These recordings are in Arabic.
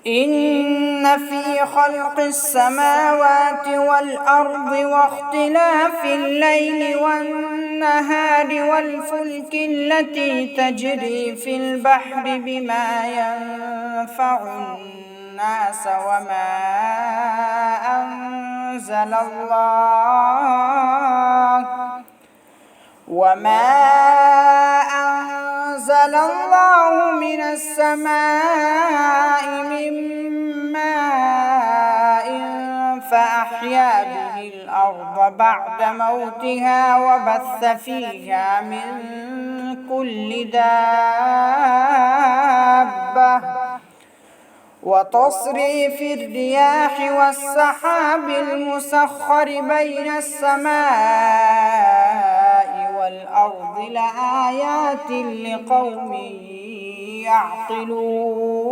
إن في خلق السماوات والأرض واختلاف الليل والنهار والفلك التي تجري في البحر بما ينفع الناس وما أنزل الله من السماء من ماء فأحيا به الأرض بعد موتها وبث فيها من كل دابة وتصريف الرياح والسحاب المسخر بين السماء والأرض لآيات لقوم يعقلون.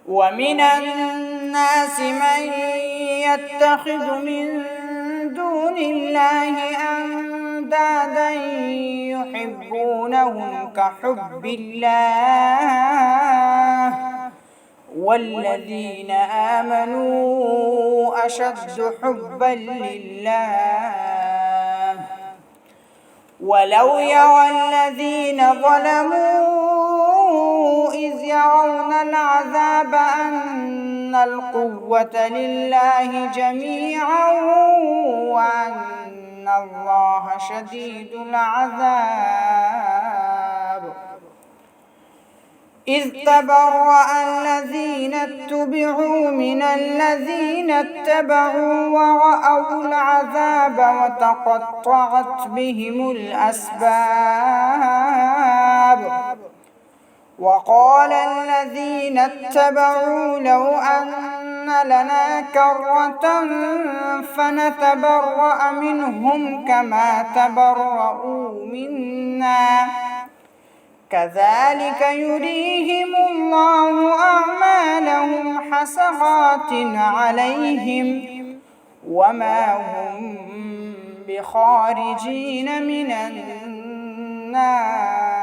ومن الناس من يتخذ من دون الله أندادا يحبونهم كحب الله والذين آمنوا أشد حبا لله ولو يرى الذين ظلموا إذ يرون العذاب أن القوة لله جميعا وأن الله شديد العذاب إذ تبرأ الذين اتبعوا من الذين اتبعوا ورأوا العذاب وتقطعت بهم الأسباب وقال الذين اتبعوا لو أن لنا كرة فنتبرأ منهم كما تبرؤوا منا كذلك يريهم الله أعمالهم حسرات عليهم وما هم بخارجين من النار.